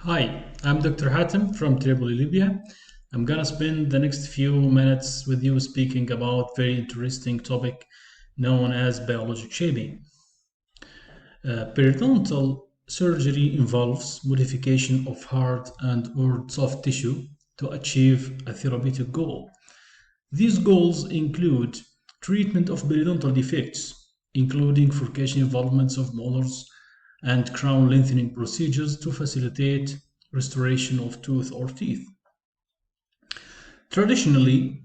Hi, I'm Dr. Hatem from Tripoli, Libya. I'm gonna spend the next few minutes with you speaking about very interesting topic known as biologic shaping. Periodontal surgery involves modification of hard and or soft tissue to achieve a therapeutic goal. These goals include treatment of periodontal defects, including furcation involvements of molars and crown lengthening procedures to facilitate restoration of tooth or teeth. Traditionally,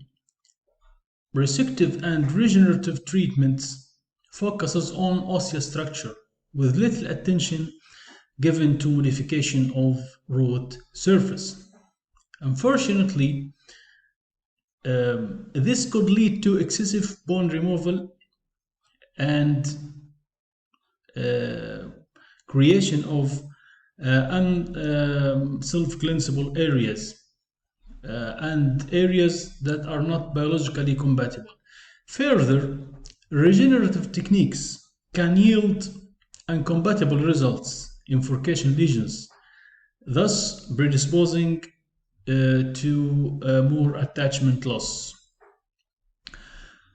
resective and regenerative treatments focuses on osseous structure with little attention given to modification of root surface. Unfortunately, this could lead to excessive bone removal and creation of self-cleansable areas and areas that are not biologically compatible. Further, regenerative techniques can yield incompatible results in furcation lesions, thus predisposing to more attachment loss.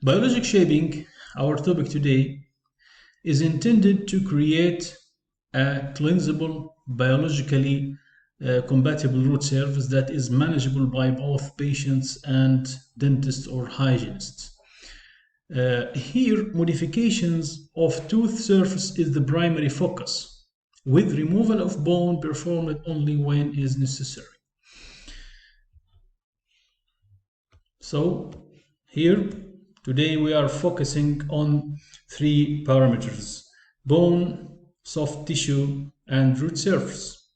Biologic shaping, our topic today, is intended to create a cleansable, biologically compatible root surface that is manageable by both patients and dentists or hygienists. Here, modifications of tooth surface is the primary focus, with removal of bone performed only when is necessary. So, here, today we are focusing on three parameters: bone, soft tissue, and root surface.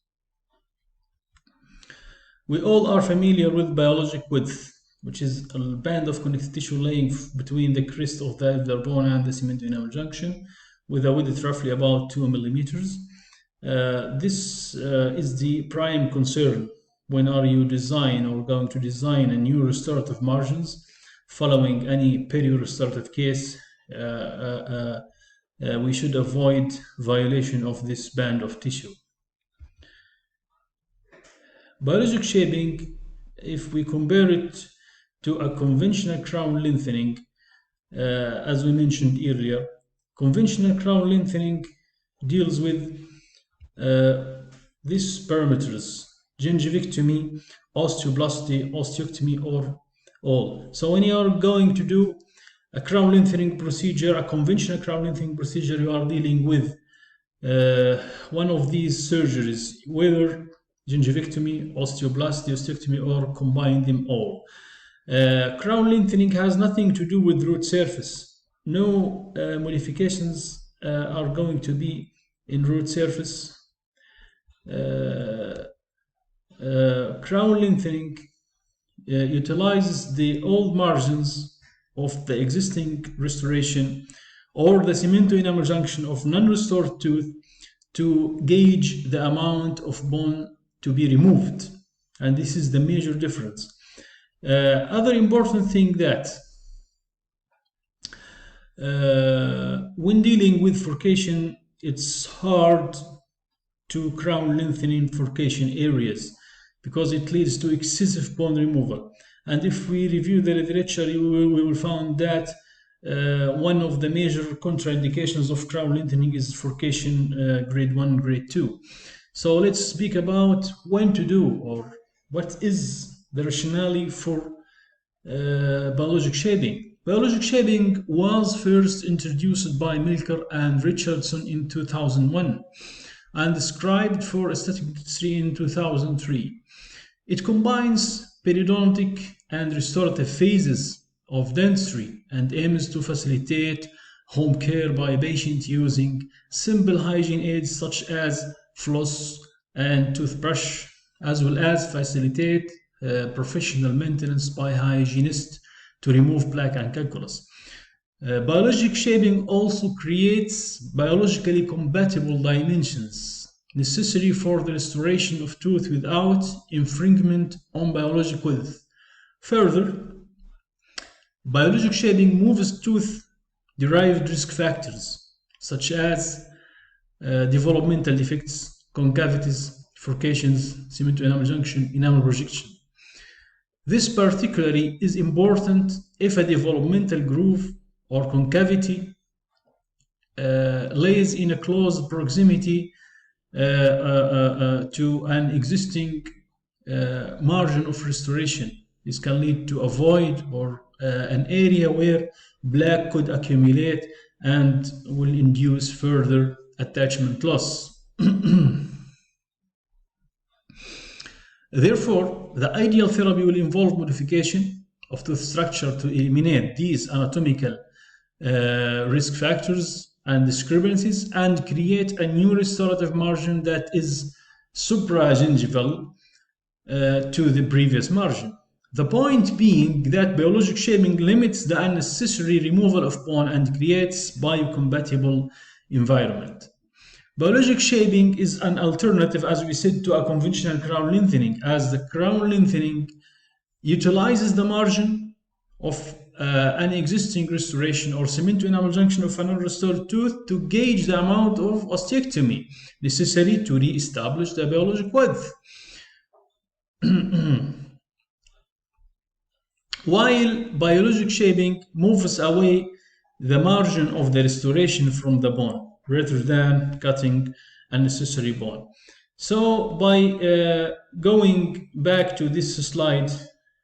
We all are familiar with biologic width, which is a band of connective tissue laying between the crest of the alveolar bone and the cement enamel junction, with a width roughly about 2 millimeters. This is the prime concern when you design or going to design a new restorative margins following any peri-restorative case. We should avoid violation of this band of tissue. Biologic shaping, if we compare it to a conventional crown lengthening, as we mentioned earlier, conventional crown lengthening deals with these parameters: gingivectomy, osteoblasty, osteotomy, or all. So when you are going to do a crown lengthening procedure, a conventional crown lengthening procedure, you are dealing with one of these surgeries, whether gingivectomy, osteoblasty, osteotomy, or combine them all. Crown lengthening has nothing to do with root surface. No modifications are going to be in root surface. Crown lengthening utilizes the old margins of the existing restoration or the cemento enamel junction of non-restored tooth to gauge the amount of bone to be removed, and this is the major difference. Other important thing that when dealing with furcation, it's hard to crown lengthening furcation areas because it leads to excessive bone removal. And if we review the literature, we will find that one of the major contraindications of crown lengthening is furcation grade 1, grade 2. So let's speak about when to do, or what is the rationale for biologic shaping. Biologic shaping was first introduced by Milker and Richardson in 2001 and described for aesthetic dentistry in 2003. It combines periodontic and restorative phases of dentistry and aims to facilitate home care by patient using simple hygiene aids such as floss and toothbrush, as well as facilitate professional maintenance by hygienists to remove plaque and calculus. Biologic shaping also creates biologically compatible dimensions necessary for the restoration of tooth without infringement on biologic width. Further, biologic shaping moves tooth-derived risk factors such as developmental defects, concavities, Furcations, cement to enamel junction, enamel projection. This particularly is important if a developmental groove or concavity lays in a close proximity to an existing margin of restoration. This can lead to a void or an area where black could accumulate and will induce further attachment loss. Therefore, the ideal therapy will involve modification of tooth structure to eliminate these anatomical risk factors and discrepancies and create a new restorative margin that is supragingival to the previous margin. The point being that biologic shaping limits the unnecessary removal of bone and creates biocompatible environment. Biologic shaping is an alternative, as we said, to a conventional crown lengthening, as the crown lengthening utilizes the margin of an existing restoration or cement to enamel junction of an unrestored tooth to gauge the amount of osteotomy necessary to re-establish the biologic width. While biologic shaping moves away the margin of the restoration from the bone rather than cutting unnecessary bone. So by going back to this slide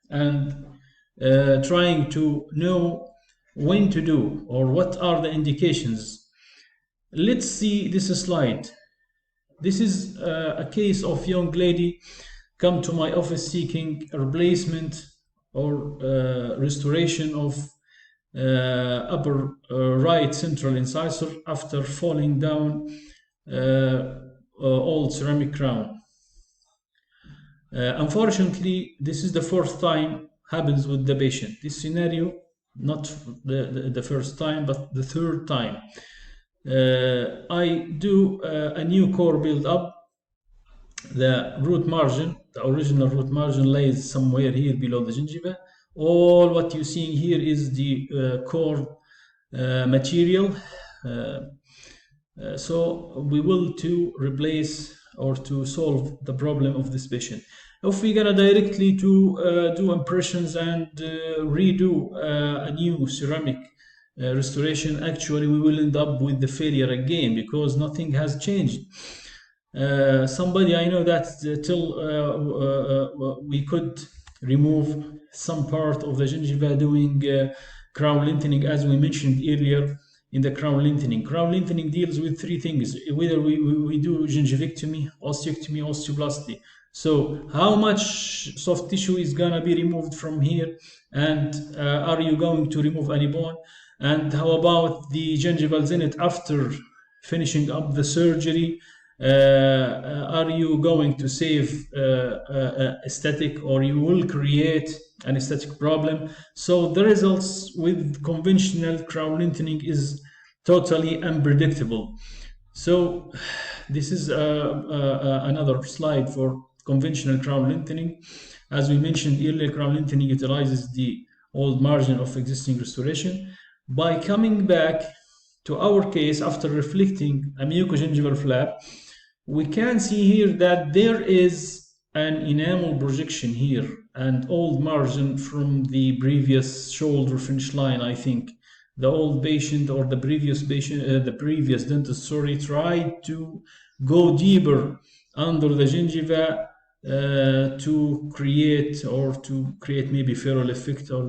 and trying to know when to do or what are the indications, let's see this slide. This is a case of young lady come to my office seeking a replacement or restoration of upper right central incisor after falling down old ceramic crown. Unfortunately, this is the fourth time happens with the patient. This scenario, not the first time, but the third time. I do a new core build up. The root margin, the original root margin lays somewhere here below the gingiva. All what you're seeing here is the core material. So we will to replace or to solve the problem of this patient. If we're gonna directly to do impressions and redo a new ceramic restoration, actually we will end up with the failure again because nothing has changed. Somebody I know that till we could remove some part of the gingiva doing crown lengthening, as we mentioned earlier in the crown lengthening. Crown lengthening deals with three things: whether we do gingivectomy, osteotomy, osteoplasty. So how much soft tissue is gonna be removed from here, and are you going to remove any bone? And how about the gingival zenith after finishing up the surgery? Are you going to save aesthetic, or you will create an aesthetic problem? So the results with conventional crown lengthening is totally unpredictable. So this is another slide for conventional crown lengthening. As we mentioned earlier, crown lengthening utilizes the old margin of existing restoration. By coming back to our case after reflecting a mucogingival flap, we can see here that there is an enamel projection here, and old margin from the previous shoulder finish line. I think the old patient or the previous patient, the previous dentist, sorry, tried to go deeper under the gingiva to create maybe feral effect, or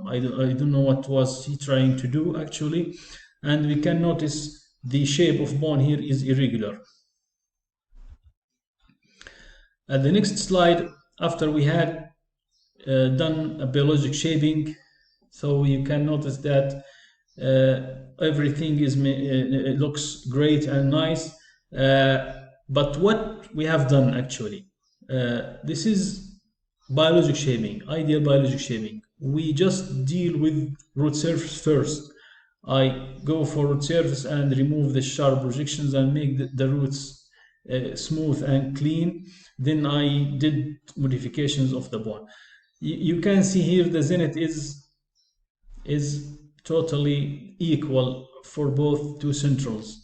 I don't know what was he trying to do actually. And we can notice the shape of bone here is irregular. At the next slide, after we had done a biologic shaping, so you can notice that everything is it looks great and nice. But what we have done actually, this is biologic shaping, ideal biologic shaping. We just deal with root surface first. I go for root surface and remove the sharp projections and make the roots smooth and clean. Then I did modifications of the bone. You can see here the zenith is totally equal for both two centrals.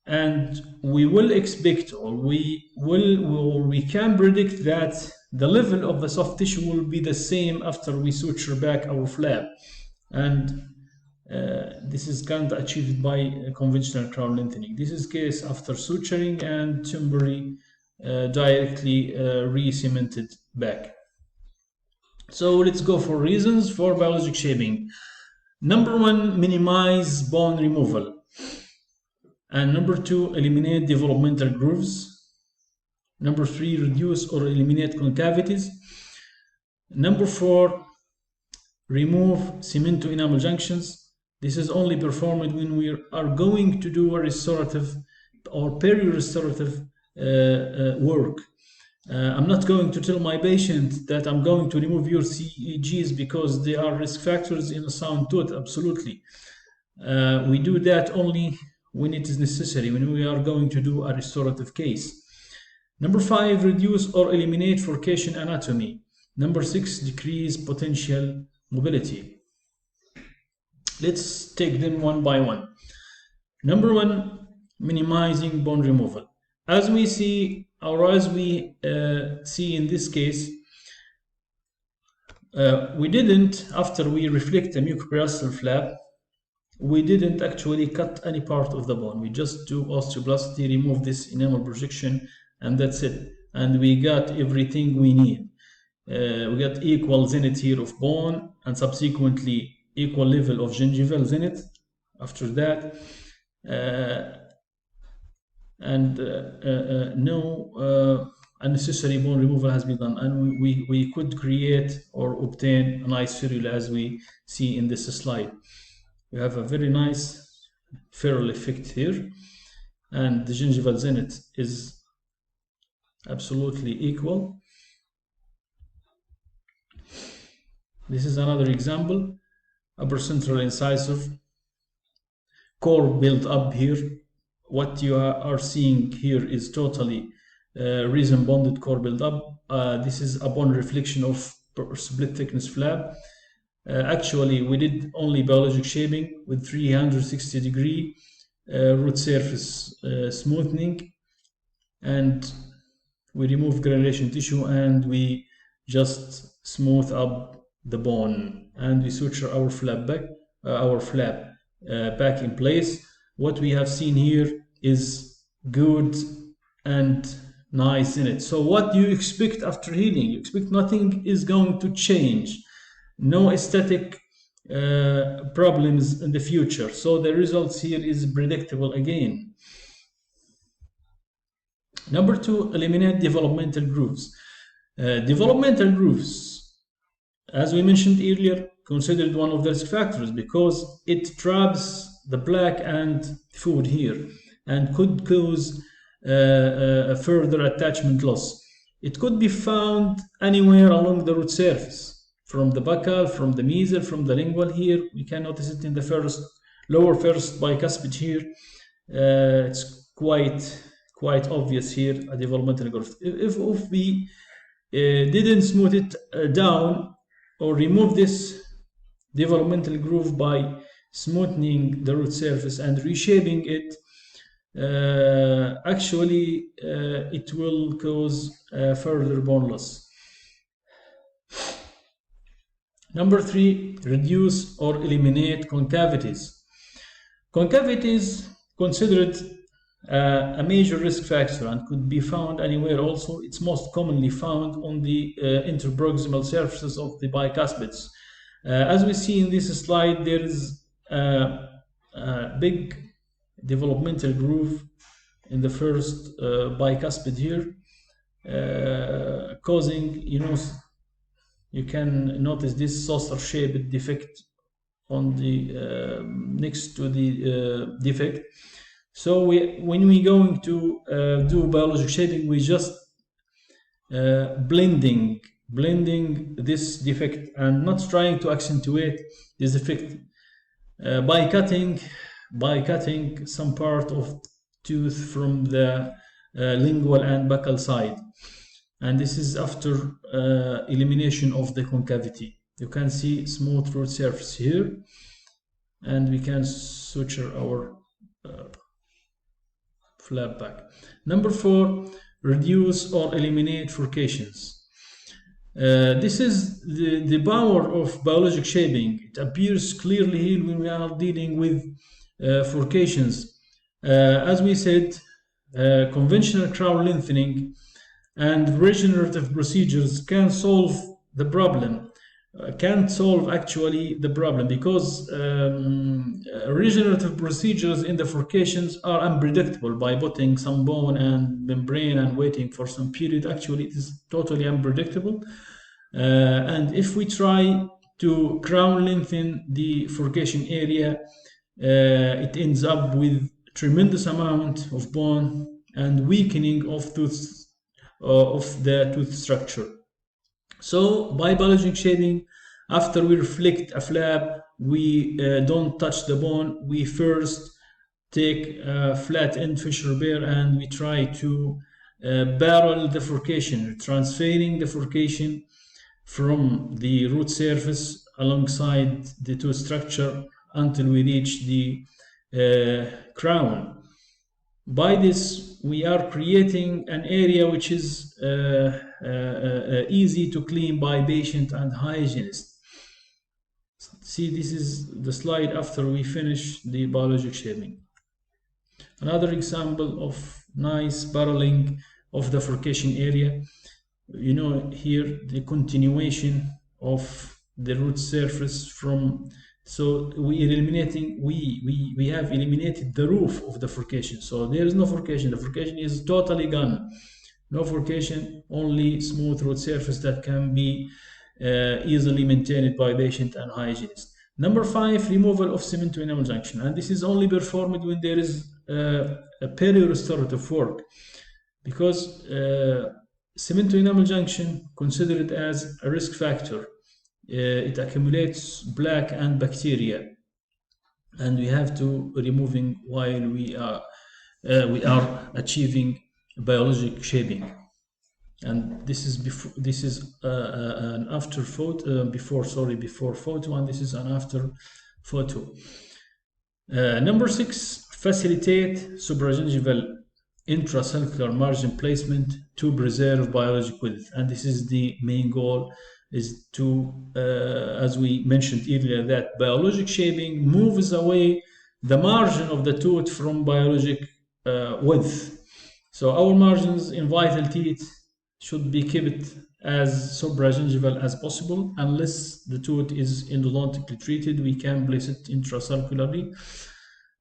and we will expect, or we can predict that the level of the soft tissue will be the same after we suture back our flap, and this is kind of achieved by conventional crown lengthening. This is case after suturing and temporary directly re-cemented back. So let's go for reasons for biologic shaping. Number one, minimize bone removal. And number two, eliminate developmental grooves. Number three, reduce or eliminate concavities. Number four, remove cement to enamel junctions. This is only performed when we are going to do a restorative or peri-restorative work. I'm not going to tell my patient that I'm going to remove your CEGs because they are risk factors in a sound tooth. Absolutely. We do that only when it is necessary, when we are going to do a restorative case. Number five, reduce or eliminate furcation anatomy. Number six, decrease potential mobility. Let's take them one by one. Number one, minimizing bone removal. As we see, or as we see in this case, we didn't, after we reflect the mucoperiostral flap, we didn't actually cut any part of the bone. We just do osteoblasty, remove this enamel projection, and that's it. And we got everything we need. We got equal zenith here of bone, and subsequently equal level of gingival zenith after that. No unnecessary bone removal has been done, and we could create or obtain a nice ferrule as we see in this slide. We have a very nice ferrule effect here, and the gingival zenith is absolutely equal. This is another example. Upper central incisive, core built up here. What you are seeing here is totally resin bonded core build up. This is a bone reflection of split thickness flap. Actually, we did only biologic shaping with 360-degree root surface smoothing, and we remove granulation tissue and we just smooth up the bone, and we suture our flap back, back in place. What we have seen here is good and nice in it. So what do you expect after healing? You expect nothing is going to change, no aesthetic problems in the future. So the results here is predictable again. Number two, eliminate developmental grooves. Developmental grooves, as we mentioned earlier, considered one of the risk factors because it traps the plaque and food here and could cause a further attachment loss. It could be found anywhere along the root surface, from the buccal, from the mesial, from the lingual here. We can notice it in the lower first bicuspid here. It's quite obvious here, a developmental groove. If we didn't smooth it down or remove this developmental groove by smoothing the root surface and reshaping it, actually it will cause further bone loss. Number three, reduce or eliminate concavities. Concavities considered a major risk factor and could be found anywhere also. It's most commonly found on the interproximal surfaces of the bicuspids. As we see in this slide, there is a big developmental groove in the first bicuspid here, causing, you can notice this saucer-shaped defect on the next to the defect. So when we going to do biologic shaping, we just blending this defect and not trying to accentuate this defect by cutting some part of tooth from the lingual and buccal side. And this is after elimination of the concavity. You can see smooth root surface here, and we can suture our flap back. Number 4, reduce or eliminate furcations. This is the power of biologic shaping. It appears clearly here when we are dealing with furcations. As we said, conventional crown lengthening and regenerative procedures can solve the problem. Can't solve actually the problem because regenerative procedures in the furcations are unpredictable. By putting some bone and membrane and waiting for some period, actually it is totally unpredictable. And if we try to crown lengthen the furcation area, it ends up with tremendous amount of bone and weakening of the tooth structure. So by biologic shaping, after we reflect a flap, we don't touch the bone. We first take a flat end fissure repair and we try to barrel the furcation, transferring the furcation from the root surface alongside the tooth structure until we reach the crown. By this, we are creating an area which is easy to clean by patient and hygienist. See, this is the slide after we finish the biologic shaping. Another example of nice barreling of the furcation area. You know, here the continuation of the root surface from, so we have eliminated the roof of the furcation. So there is no furcation. The furcation is totally gone. No furcation, only smooth root surface that can be easily maintained by patient and hygienist. Number 5, removal of cemento-enamel junction, and this is only performed when there is a peri-restorative work, because cemento-enamel junction considered as a risk factor. It accumulates plaque and bacteria, and we have to removing while we are achieving biologic shaping. And this is before. This is an after photo. Before photo, and this is an after photo. Number 6, facilitate supragingival intracellular margin placement to preserve biologic width, and this is the main goal, is to, as we mentioned earlier, that biologic shaping moves away the margin of the tooth from biologic width. So our margins in vital teeth should be kept as supragingival as possible. Unless the tooth is endodontically treated, we can place it intracellularly.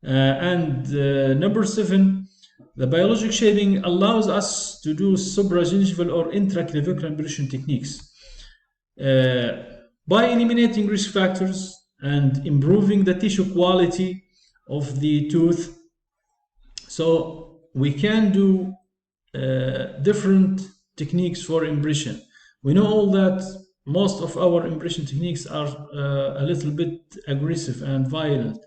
Number 7, the biologic shaping allows us to do supragingival or intraclavicular impression techniques. By eliminating risk factors and improving the tissue quality of the tooth, so we can do different techniques for impression. We know all that most of our impression techniques are a little bit aggressive and violent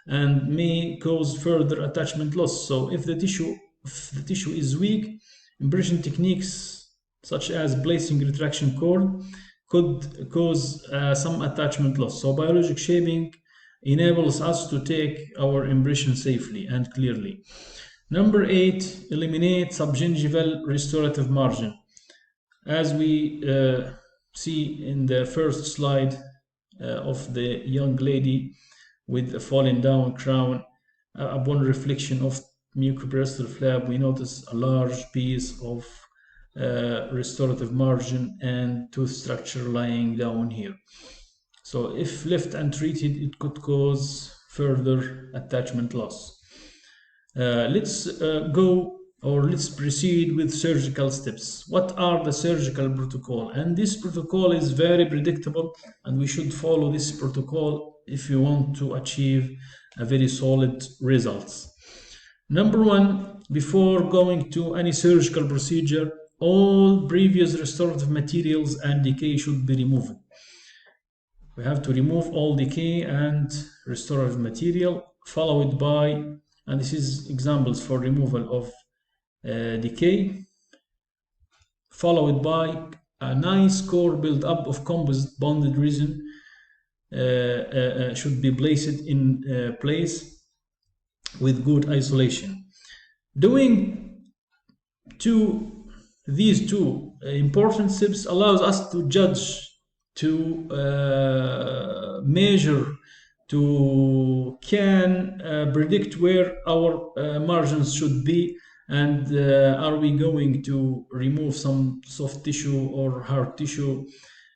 and may cause further attachment loss. So if the tissue is weak, impression techniques such as placing retraction cord could cause some attachment loss. So biologic shaping enables us to take our impression safely and clearly. Number 8, eliminate subgingival restorative margin. As we see in the first slide of the young lady with a falling down crown, upon reflection of mucoperiosteal flap, we notice a large piece of restorative margin and tooth structure lying down here. So if left untreated, it could cause further attachment loss. Let's proceed with surgical steps. What are the surgical protocol? And this protocol is very predictable, and we should follow this protocol if you want to achieve a very solid results. Number 1, before going to any surgical procedure, all previous restorative materials and decay should be removed. We have to remove all decay and restorative material, followed by, and this is examples for removal of decay, followed by a nice core build up of composite bonded resin should be placed in place with good isolation. Doing these two important steps allows us to judge, to measure, to can predict where our margins should be, and are we going to remove some soft tissue or hard tissue,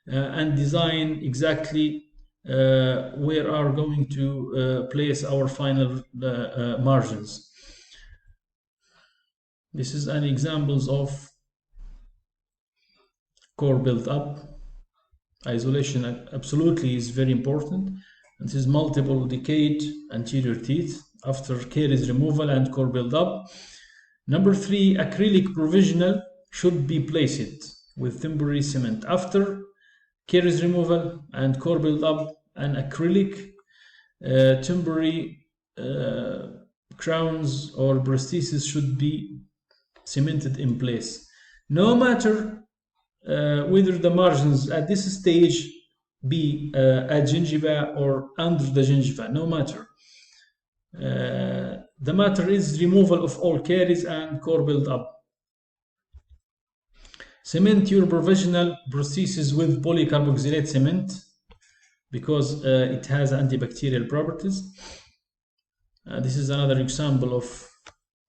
and design exactly where are going to place our final margins. This is an examples of core build up. Isolation absolutely is very important. And this is multiple decayed anterior teeth after caries removal and core build up. Number 3, acrylic provisional should be placed with temporary cement after caries removal and core build up. An acrylic temporary crowns or prosthesis should be cemented in place, no matter whether the margins at this stage be at gingiva or under the gingiva, no matter. The matter is removal of all caries and core build up. Cement your provisional prosthesis with polycarboxylate cement because it has antibacterial properties. This is another example of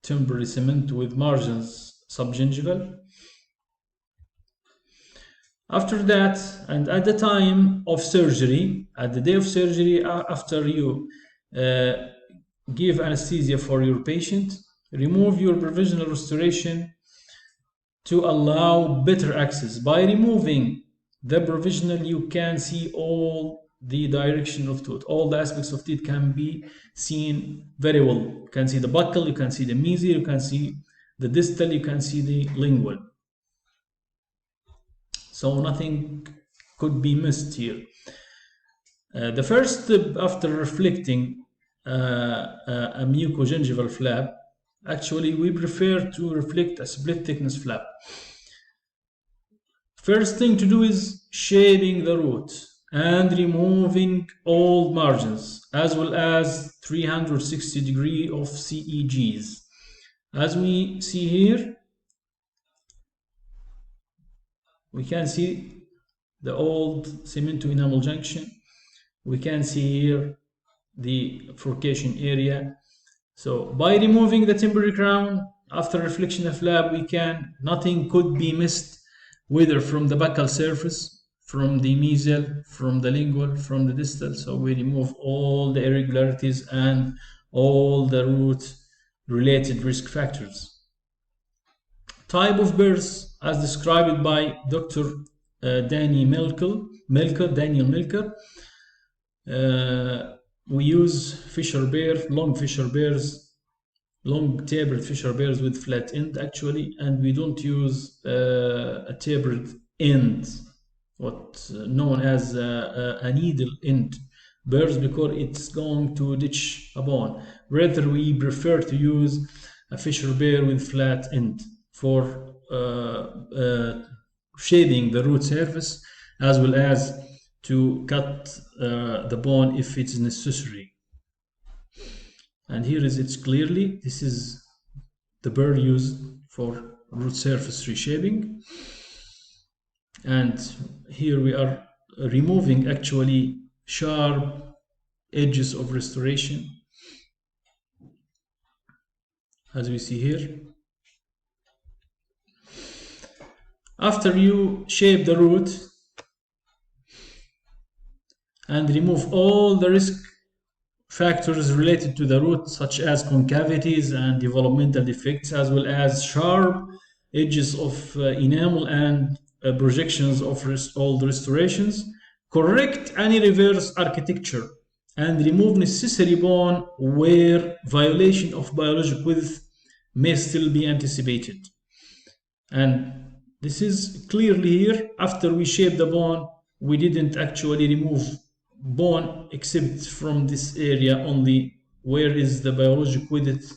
temporary cement with margins subgingival. After that, and at the time of surgery, at the day of surgery, after you give anesthesia for your patient, remove your provisional restoration to allow better access. By removing the provisional, you can see all the direction of tooth. All the aspects of teeth can be seen very well. You can see the buccal, you can see the mesial, you can see the distal, you can see the lingual. So nothing could be missed here. The first step after reflecting a mucogingival flap, actually we prefer to reflect a split thickness flap. First thing to do is shading the root and removing all margins, as well as 360 degree of CEGs. As we see here, we can see the old cemento-enamel junction. We can see here the furcation area. So by removing the temporary crown after reflection of flap, nothing could be missed, whether from the buccal surface, from the mesial, from the lingual, from the distal. So we remove all the irregularities and all the root related risk factors. Type of burrs as described by Dr. Daniel Milker. We use Fisher bear, long Fisher bears, long tapered Fisher bears with flat end actually, and we don't use a tapered end, what's known as a needle end burrs, because it's going to ditch a bone. Rather, we prefer to use a Fisher bear with flat end for shading the root surface, as well as to cut the bone if it's necessary. And here is it clearly. This is the burr used for root surface reshaping. And here we are removing actually sharp edges of restoration, as we see here. After you shape the root and remove all the risk factors related to the root, such as concavities and developmental defects, as well as sharp edges of enamel and projections of all the restorations, correct any reverse architecture and remove necessary bone where violation of biologic width may still be anticipated. And this is clearly here. After we shape the bone, we didn't actually remove bone except from this area only, where is the biologic width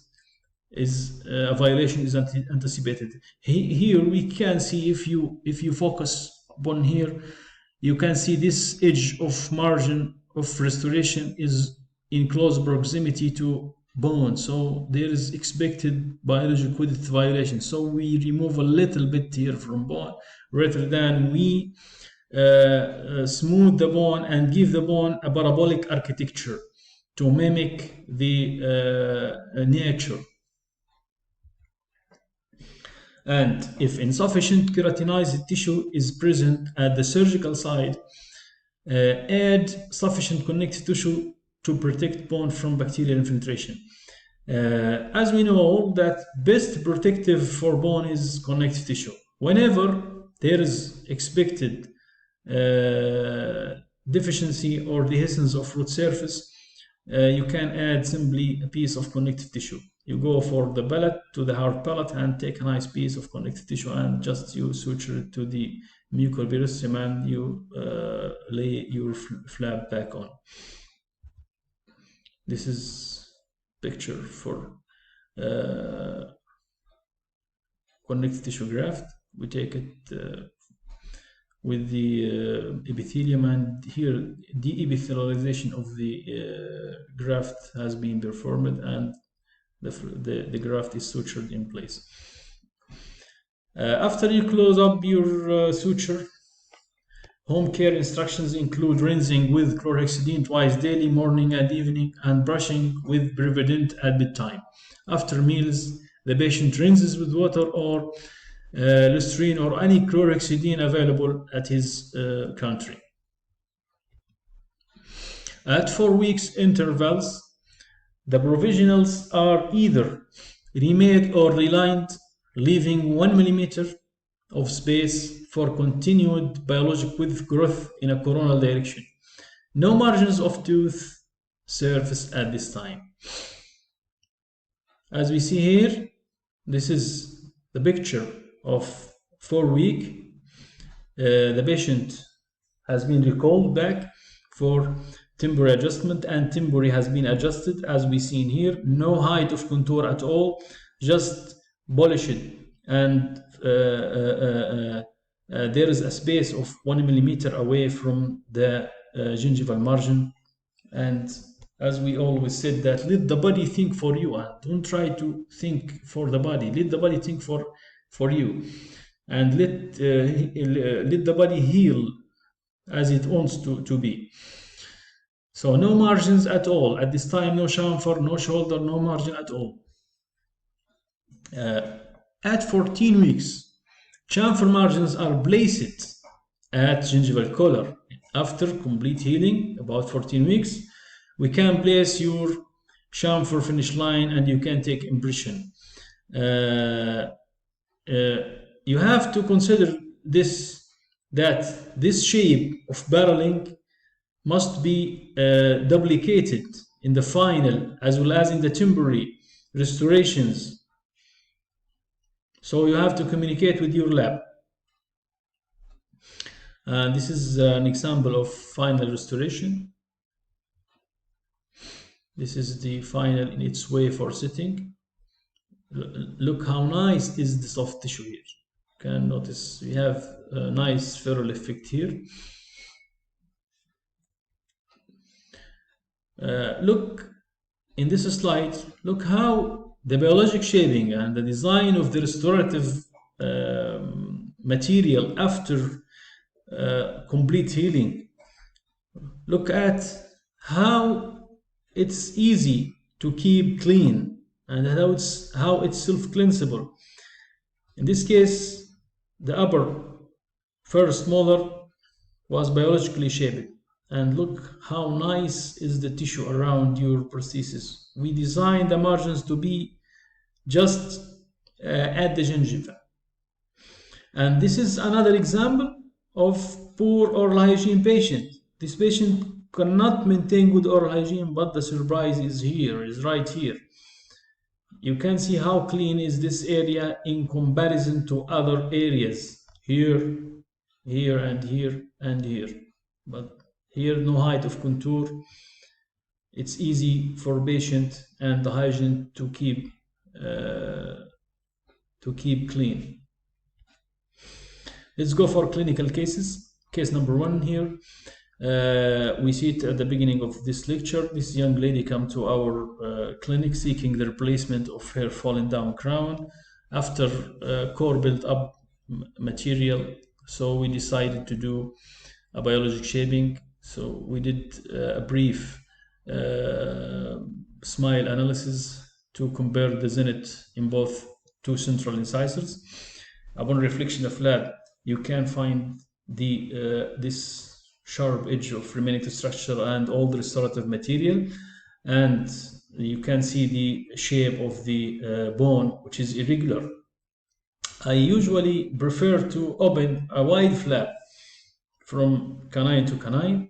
is a violation is anticipated. Here we can see, if you focus upon here, you can see this edge of margin of restoration is in close proximity to bone, so there is expected biologic width violation. So we remove a little bit here from bone rather than we smooth the bone and give the bone a parabolic architecture to mimic the nature. And if insufficient keratinized tissue is present at the surgical site, add sufficient connective tissue to protect bone from bacterial infiltration. As we know that best protective for bone is connective tissue. Whenever there is expected deficiency or dehiscence of root surface, you can add simply a piece of connective tissue. You go for the palate to the hard palate and take a nice piece of connective tissue and just you suture it to the mucal periosteum and you lay your flap back on. This is picture for connective tissue graft. We take it with the epithelium, and here de-epithelialization of the graft has been performed and the graft is sutured in place. After you close up your suture, home care instructions include rinsing with chlorhexidine twice daily, morning and evening, and brushing with Prevident at bedtime. After meals, the patient rinses with water or Listerine or any chlorhexidine available at his country. At 4 weeks intervals, the provisionals are either remade or relined, leaving 1 millimeter of space for continued biologic width growth in a coronal direction. No margins of tooth surface at this time. As we see here, this is the picture of 4 weeks. The patient has been recalled back for temporary adjustment, and temporary has been adjusted as we see in here. No height of contour at all, just polished, and there is a space of 1 millimeter away from the gingival margin. And as we always said, that let the body think for you and don't try to think for the body. Let the body think for you, and let the body heal as it wants to be. So no margins at all at this time, no chamfer, no shoulder, no margin at all. At 14 weeks, chamfer margins are placed at gingival collar. After complete healing, about 14 weeks, we can place your chamfer finish line and you can take impression. You have to consider this, that this shape of barreling must be duplicated in the final as well as in the temporary restorations. So you have to communicate with your lab. This is an example of final restoration. This is the final in its way for sitting. Look how nice is the soft tissue here. You can notice we have a nice ferrule effect here. Look in this slide, look how the biologic shaping and the design of the restorative material after complete healing. Look at how it's easy to keep clean and how it's self-cleansable. In this case, the upper first molar was biologically shaped. And look how nice is the tissue around your prosthesis. We designed the margins to be just at the gingiva. And this is another example of poor oral hygiene patient. This patient cannot maintain good oral hygiene, but the surprise is here, is right here. You can see how clean is this area in comparison to other areas. Here, here, and here, and here. But here, no height of contour. It's easy for patient and the hygiene to keep clean. Let's go for clinical cases. Case number 1 here. We see it at the beginning of this lecture. This young lady come to our clinic seeking the replacement of her fallen down crown after core built up material. So we decided to do a biologic shaping. So we did a brief smile analysis to compare the zenith in both two central incisors. Upon reflection of lab, you can find this sharp edge of remaining structure and all the restorative material, and you can see the shape of the bone, which is irregular. I usually prefer to open a wide flap from canine to canine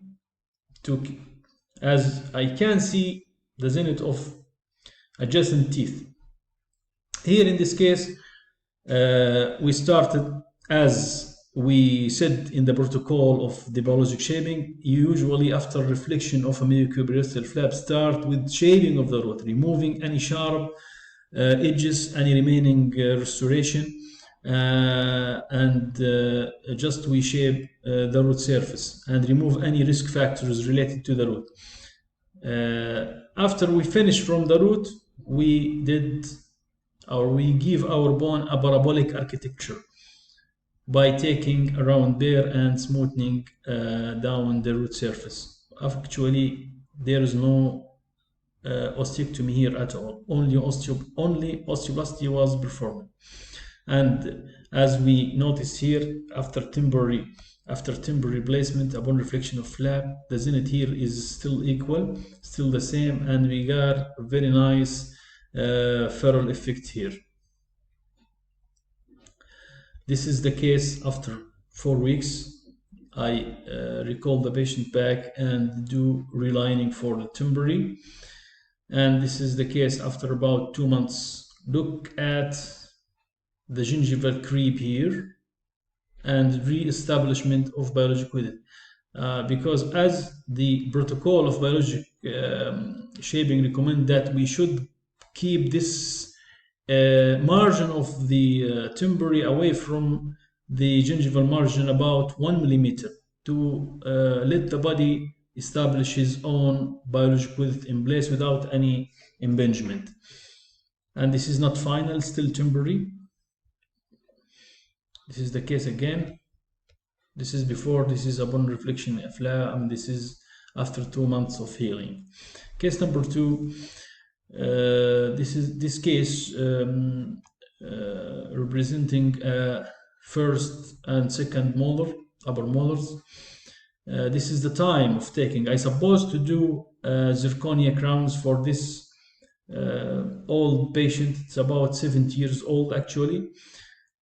as I can see the zenith of adjacent teeth. Here in this case, we started, as we said in the protocol of the biologic shaping, usually after reflection of a myocubital flap, start with shaping of the root, removing any sharp edges, any remaining restoration, and just we shape the root surface and remove any risk factors related to the root. After we finish from the root, we give our bone a parabolic architecture by taking around there and smoothing down the root surface. Actually, there is no osteectomy here at all. Only osteoplasty was performed. And as we notice here, after temporary replacement, upon reflection of flap, the zenith here is still equal, still the same, and we got a very nice ferrule effect here. This is the case after 4 weeks. I recall the patient back and do relining for the temporary. And this is the case after about 2 months. Look at the gingival creep here and re-establishment of biologic width. Because as the protocol of biologic shaping recommend that we should keep this margin of the temporary away from the gingival margin about 1 millimeter to let the body establish his own biologic width in place without any impingement. And this is not final, still temporary. This is the case again. This is before, this is upon reflection of flap, and this is after 2 months of healing. Case number 2, this case representing first and second molar, upper molars. This is the time of taking. I supposed to do zirconia crowns for this old patient. It's about 70 years old actually.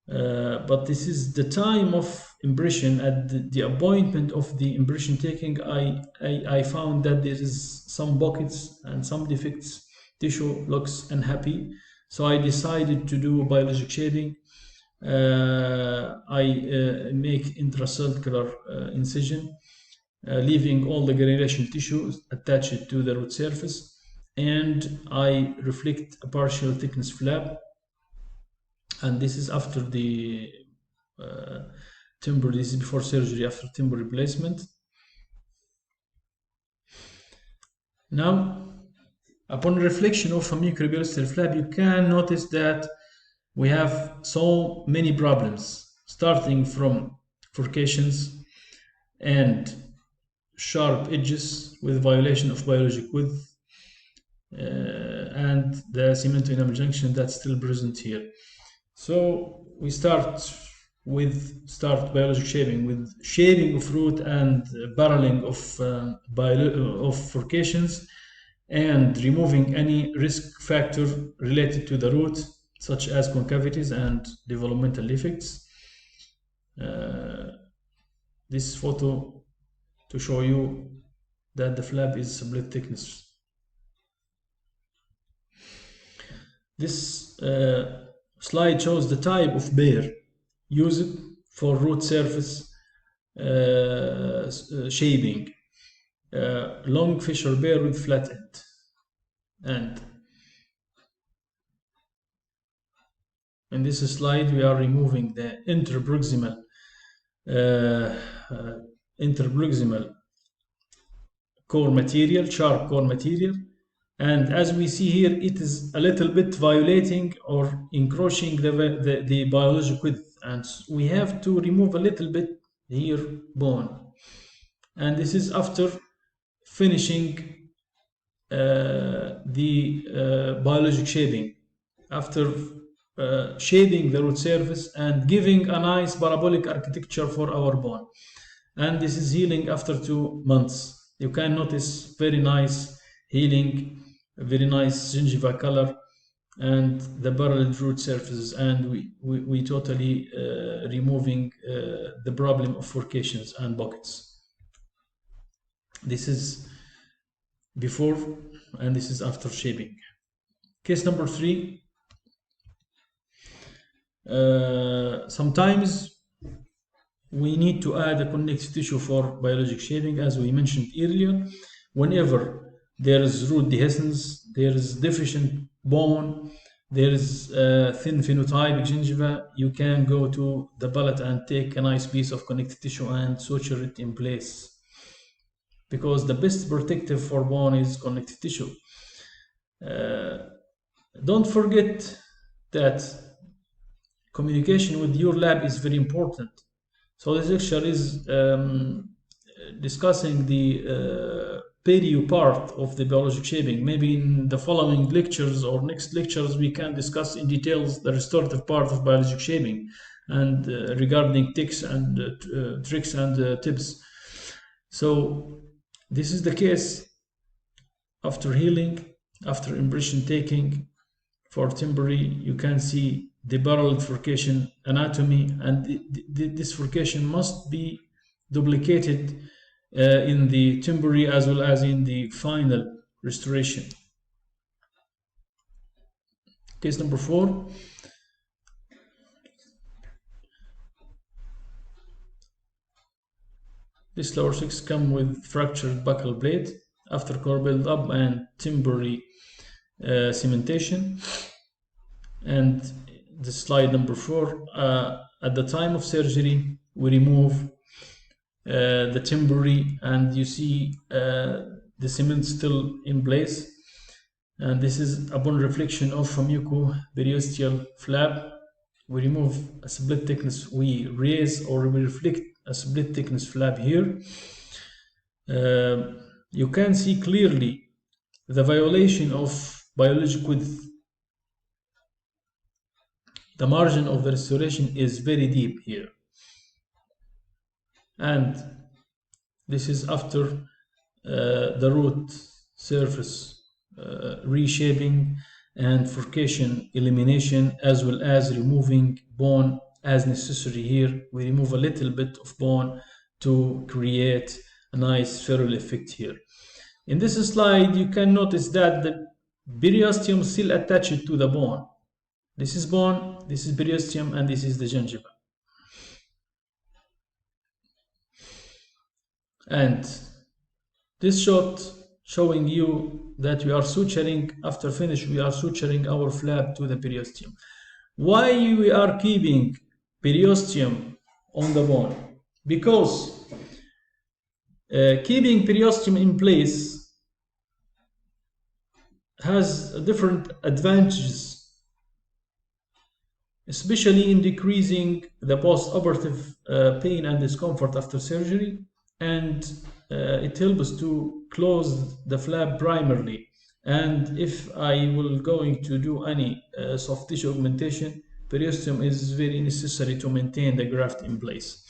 But this is the time of impression. At the appointment of the impression taking, I found that there is some pockets and some defects. Tissue looks unhappy, so I decided to do biologic shaping. I make intracellular incision, leaving all the granulation tissue attached to the root surface, and I reflect a partial thickness flap. And this is after the temporary, this is before surgery, after temporary replacement. Now, upon reflection of a microbiological flap, you can notice that we have so many problems, starting from furcations and sharp edges with violation of biologic width, and the cemento enamel junction that's still present here. So we start biologic shaping with shading of root and barreling of furcations, and removing any risk factor related to the root, such as concavities and developmental defects. This photo to show you that the flap is split thickness. This slide shows the type of bear used for root surface shaping. Long fissure bear with flat end. And in this slide, we are removing the interproximal core material, sharp core material. And as we see here, it is a little bit violating or encroaching the biologic width. And we have to remove a little bit here bone. And this is after finishing the biologic shaping, after shading the root surface and giving a nice parabolic architecture for our bone. And this is healing after 2 months. You can notice very nice healing, very nice gingiva color, and the parallel root surfaces, and we totally removing the problem of furcations and buckets. This is before and this is after shaping. Case number 3. Sometimes we need to add a connective tissue for biologic shaping, as we mentioned earlier. Whenever there is root dehiscence, there is deficient bone, there is thin phenotypic gingiva, you can go to the palate and take a nice piece of connective tissue and suture it in place, because the best protective for bone is connective tissue. Don't forget that communication with your lab is very important. So this lecture is discussing the perio part of the biologic shaping. Maybe in the following lectures or next lectures we can discuss in details the restorative part of biologic shaping and regarding tricks and tips. So this is the case after healing, after impression taking for temporary. You can see the parallel furcation anatomy, and this furcation must be duplicated in the temporary as well as in the final restoration. Case number 4. This lower 6 come with fractured buccal blade after core build-up and temporary cementation. And the slide number 4, at the time of surgery we remove the temporary, and you see the cement still in place, and this is upon reflection of a mucoperiosteal flap. We remove a split thickness, we raise or we reflect a split thickness flap here. You can see clearly the violation of biologic width. The margin of the restoration is very deep here, and this is after the root surface reshaping and furcation elimination, as well as removing bone as necessary. Here we remove a little bit of bone to create a nice ferrule effect here. In this slide you can notice that the periosteum is still attached to the bone. This is bone, this is periosteum, and this is the gingiva. And this shot showing you that we are suturing, after finish, we are suturing our flap to the periosteum. Why we are keeping periosteum on the bone? Because keeping periosteum in place has different advantages, especially in decreasing the post-operative pain and discomfort after surgery, and it helps to close the flap primarily. And if I will going to do any soft tissue augmentation, periosteum is very necessary to maintain the graft in place.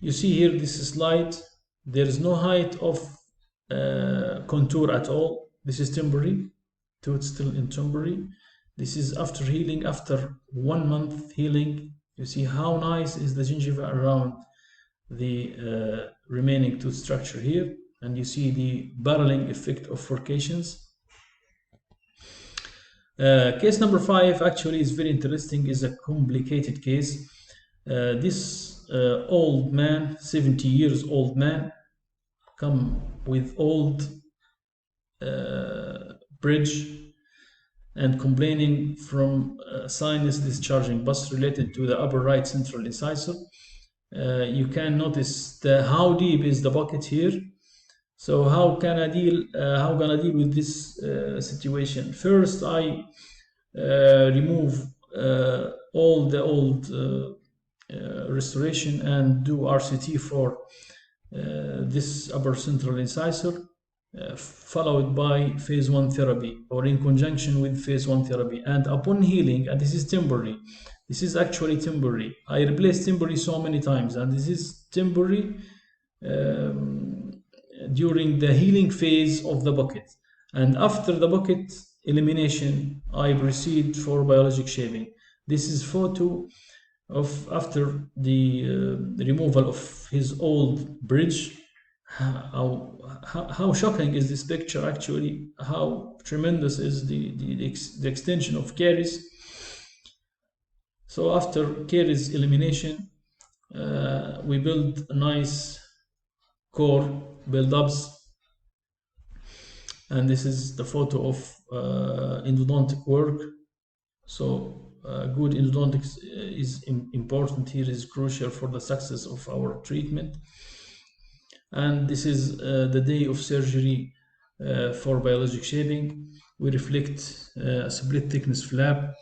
You see here this slide, there is no height of contour at all. This is temporary, tooth still in temporary. This is after healing, after 1 month healing. You see how nice is the gingiva around the remaining tooth structure here, and you see the barreling effect of furcations. Case number 5 actually is very interesting, is a complicated case. This old man, 70 years old man, come with old bridge and complaining from sinus discharging pus related to the upper right central incisor. You can notice how deep is the bucket here. So how can I deal? How can I deal with this situation? First, I remove all the old restoration and do RCT for this upper central incisor, followed by phase 1 therapy or in conjunction with phase 1 therapy. And upon healing, and this is temporary, this is actually temporary. I replaced temporary so many times, and this is temporary during the healing phase of the bucket. And after the bucket elimination, I proceed for biologic shaping. This is photo of after the removal of his old bridge. How shocking is this picture actually? How tremendous is the extension of caries. So after caries elimination, we build a nice core build-ups, and this is the photo of endodontic work. So good endodontics is important here, is crucial for the success of our treatment. And this is the day of surgery for biologic shaping. We reflect a split thickness flap,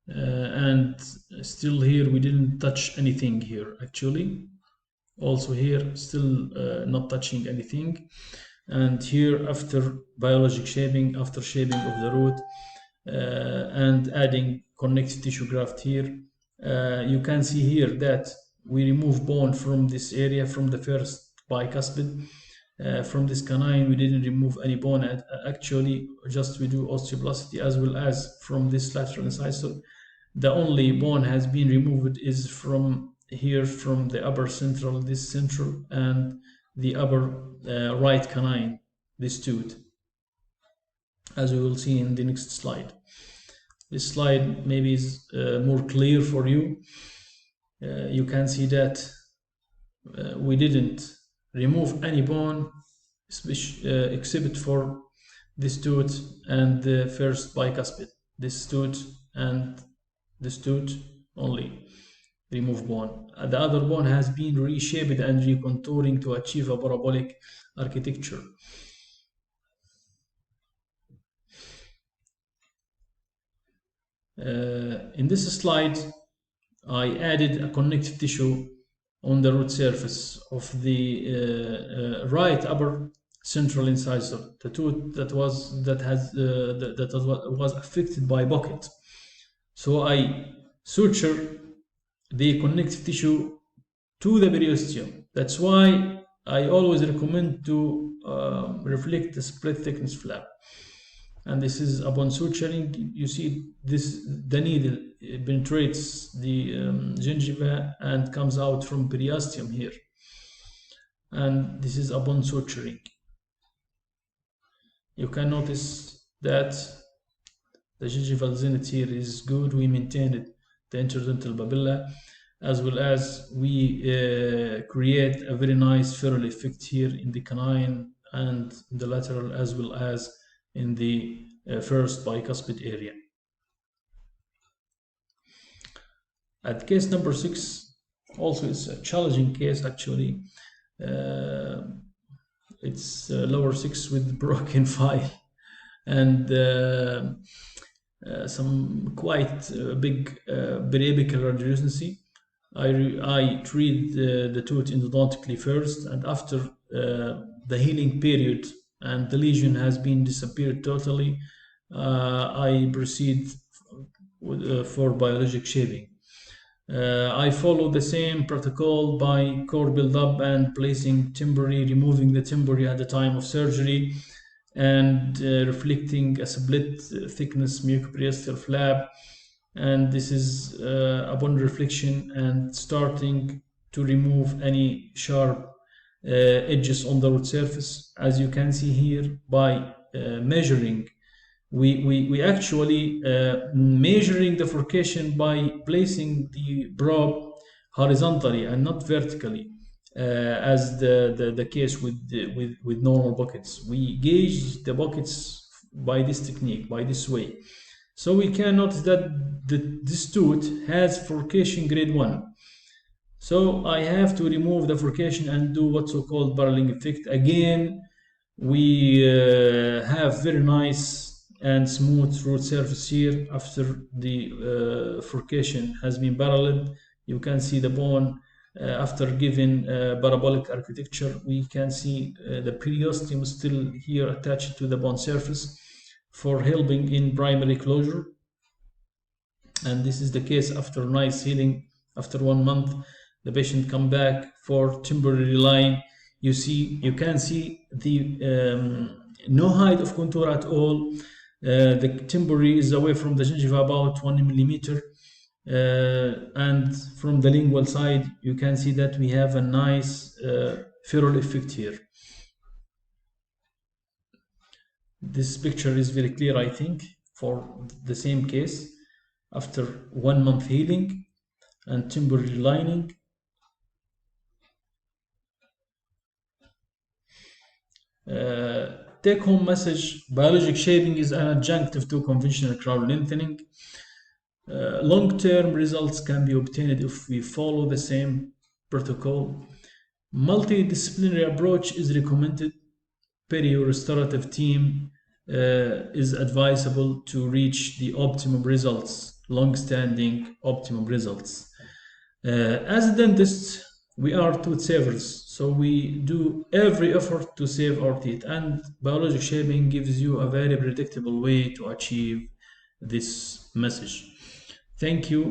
and still here we didn't touch anything here actually. Also here still not touching anything. And here after biologic shaping, after shaping of the root and adding connective tissue graft here, you can see here that we remove bone from this area, from the first bicuspid. From this canine we didn't remove any bone, actually just we do osteoplasty, as well as from this lateral incisor. The only bone has been removed is from here, from the upper central, this central, and the upper right canine, this tooth, as we will see in the next slide. This slide maybe is more clear for you. You can see that we didn't remove any bone, except for this tooth and the first bicuspid. This tooth and this tooth only remove bone. The other bone has been reshaped and recontouring to achieve a parabolic architecture. In this slide, I added a connective tissue on the root surface of the right upper central incisor, the tooth that was affected by bucket. So I suture the connective tissue to the periosteum. That's why I always recommend to reflect the split thickness flap. And this is upon suturing, you see the needle penetrates the gingiva and comes out from periosteum here. And this is upon suturing. You can notice that the gingival zenith here is good. We maintained the interdental papilla, as well as we create a very nice ferrule effect here in the canine and in the lateral, as well as in the first bicuspid area. At case number 6, also it's a challenging case actually. It's lower 6 with broken file and some quite big periapical radiolucency. I treat the tooth endodontically first, and after the healing period and the lesion has been disappeared totally, I proceed for biologic shaping. I follow the same protocol by core build-up and placing temporary, removing the temporary at the time of surgery, and reflecting a split thickness mucoperiosteal flap. And this is upon reflection and starting to remove any sharp edges on the root surface. As you can see here, by measuring, we actually measuring the furcation by placing the probe horizontally and not vertically, as the case with normal buckets. We gauge the buckets by this technique, by this way. So we can notice that this tooth has furcation grade 1. So I have to remove the furcation and do what's so called barreling effect. Again, we have very nice and smooth root surface here after the furcation has been paralleled. You can see the bone after giving parabolic architecture. We can see the periosteum still here attached to the bone surface for helping in primary closure. And this is the case after nice healing. After 1 month, the patient come back for temporary line. You can see the no height of contour at all. The temporary is away from the gingiva about 1 millimeter. And from the lingual side, you can see that we have a nice ferrule effect here. This picture is very clear, I think, for the same case after 1 month healing and temporary lining. Take home message: biologic shaping is an adjunctive to conventional crown lengthening. Long-term results can be obtained if we follow the same protocol. Multidisciplinary approach is recommended. Restorative team is advisable to reach the optimum results, long-standing optimum results. As dentists, we are tooth savers, so we do every effort to save our teeth, and biologic shaping gives you a very predictable way to achieve this message. Thank you.